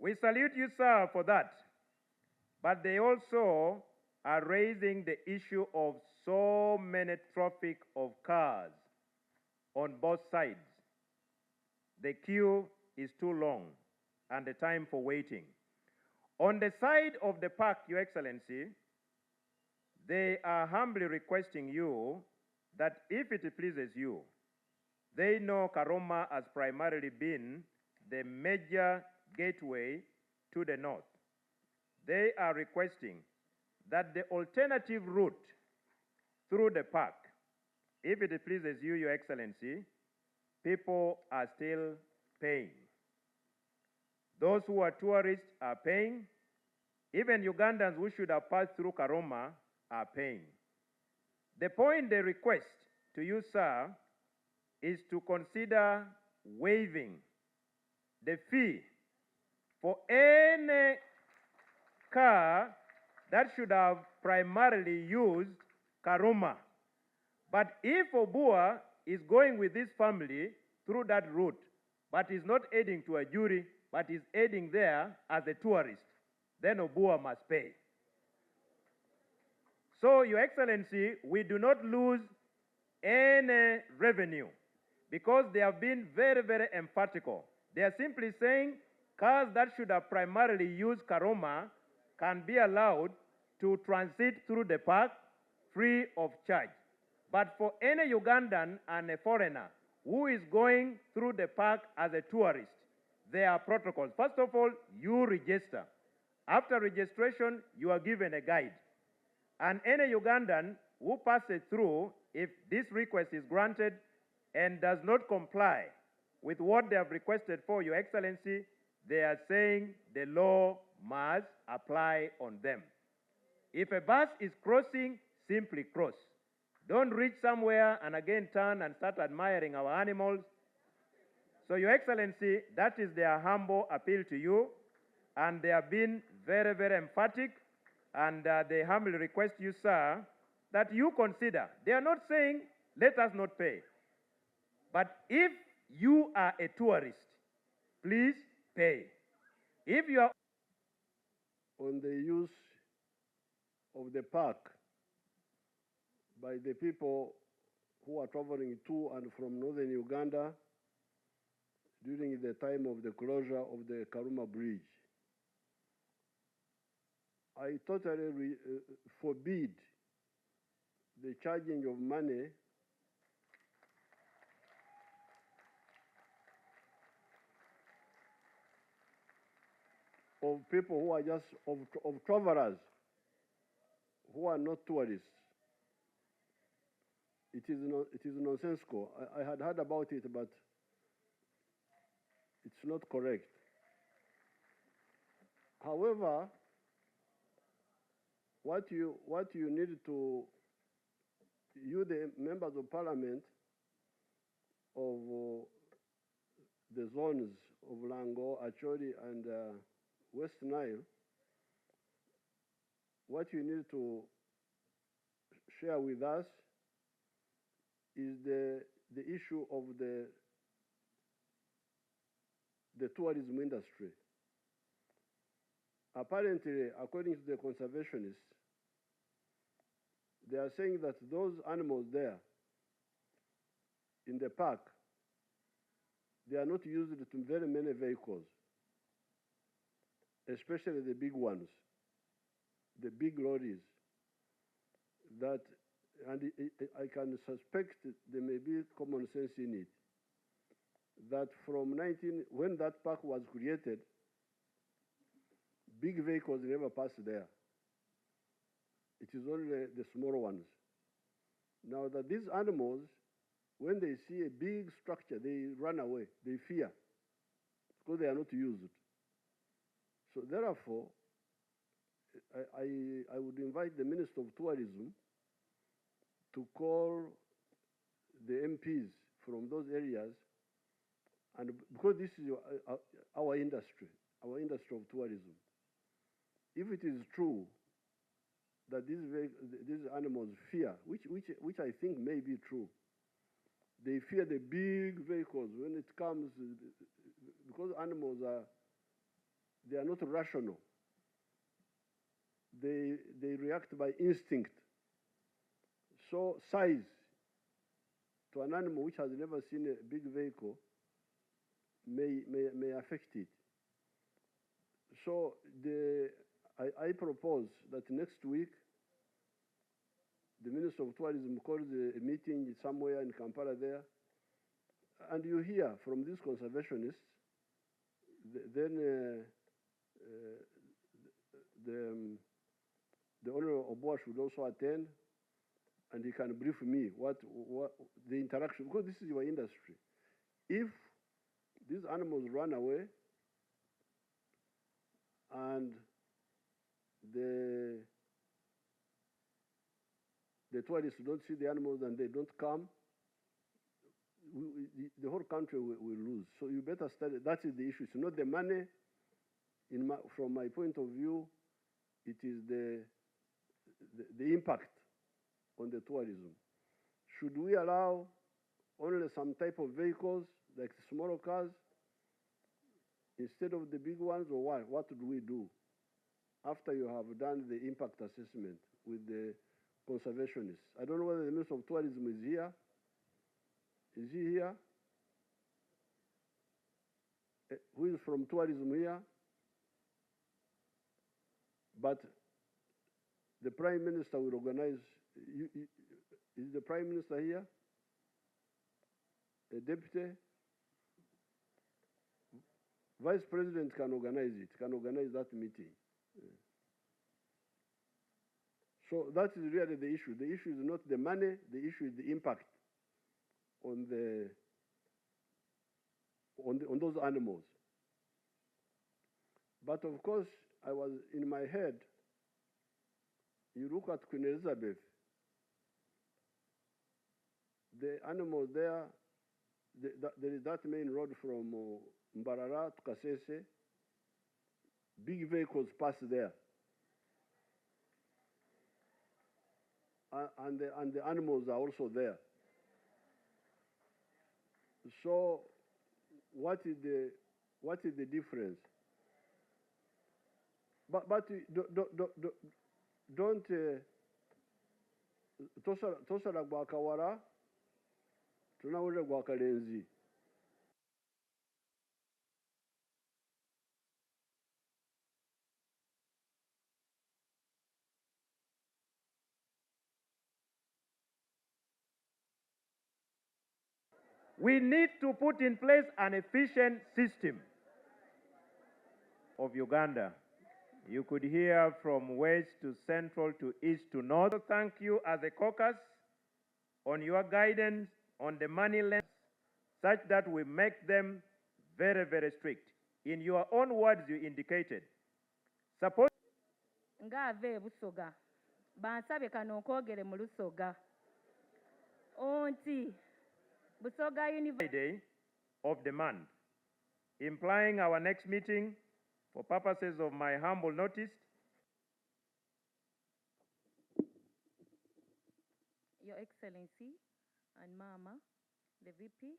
We salute you, sir, for that. But they also are raising the issue of so many traffic of cars on both sides. The queue is too long and the time for waiting. On the side of the park, Your Excellency, they are humbly requesting you that if it pleases you, they know Karoma has primarily been the major gateway to the north. They are requesting that the alternative route through the park, if it pleases you, Your Excellency, people are still paying. Those who are tourists are paying. Even Ugandans who should have passed through Karoma are paying. The point they request to you, sir, is to consider waiving the fee for any car that should have primarily used Karoma. But if Obua is going with his family through that route, but is not aiding to a jury, but is aiding there as a tourist, then Obua must pay. So, Your Excellency, we do not lose any revenue because they have been very, very emphatical. They are simply saying cars that should have primarily used Karoma can be allowed to transit through the park free of charge. But for any Ugandan and a foreigner who is going through the park as a tourist, there are protocols. First of all, you register. After registration, you are given a guide. And any Ugandan who passes through, if this request is granted and does not comply with what they have requested for, Your Excellency, they are saying the law must apply on them. If a bus is crossing, simply cross. Don't reach somewhere and again turn and start admiring our animals. So, Your Excellency, that is their humble appeal to you, and they have been very, very emphatic, and they humbly request you, sir, that you consider. They are not saying, let us not pay. But if you are a tourist, please pay. If you are on the use of the park by the people who are traveling to and from northern Uganda during the time of the closure of the Karuma Bridge, I totally forbid the charging of money of people who are just of travelers who are not tourists. It is nonsensical. I had heard about it, but it's not correct. However, what you need to, you the members of parliament of the zones of Lango, Acholi, and West Nile, what you need to share with us is the issue of the tourism industry. Apparently, according to the conservationists, they are saying that those animals there in the park, they are not used to very many vehicles, especially the big ones, the big lorries, that, and I can suspect there may be common sense in it, that from when that park was created, big vehicles never passed there. It is only the small ones. Now that these animals, when they see a big structure, they run away, they fear, because they are not used. So therefore, I would invite the Minister of Tourism to call the MPs from those areas, and because this is our industry of tourism. If it is true that these animals fear, which I think may be true, they fear the big vehicles when it comes, because animals are they are not rational. They react by instinct. So size to an animal which has never seen a big vehicle may affect it. So I propose that next week the Minister of Tourism calls a meeting somewhere in Kampala there, and you hear from these conservationists. Then the Honorable Oboa should also attend, and he can brief me what the interaction, because this is your industry. If these animals run away and the tourists don't see the animals and they don't come, the whole country will lose. So you better study. That is the issue. It's not the money. From my point of view, it is the impact on the tourism. Should we allow only some type of vehicles, like smaller cars, instead of the big ones, or what? What do we do after you have done the impact assessment with the conservationists? I don't know whether the Minister of Tourism is here. Is he here? Who is from tourism here? But the Prime Minister will organize. Is the Prime Minister here? A deputy? Vice President can organize it, can organize that meeting. So that is really the issue. The issue is not the money, the issue is the impact on those animals. But of course, I was in my head, you look at Queen Elizabeth, the animals there, there is that main road from Mbarara to Kasese, big vehicles pass there. And the animals are also there. So what is the difference? But don't tosala gwakawara tunawule gwakalenzi. We need to put in place an efficient system of Uganda. You could hear from west to central to east to north. So thank you as a caucus on your guidance on the money lenders, such that we make them very, very strict. In your own words, you indicated. Suppose ngave busoga bansabe kano kogere mu lusoga onti busoga Friday of demand, implying our next meeting, for purposes of my humble notice, Your Excellency and Mama, the VP,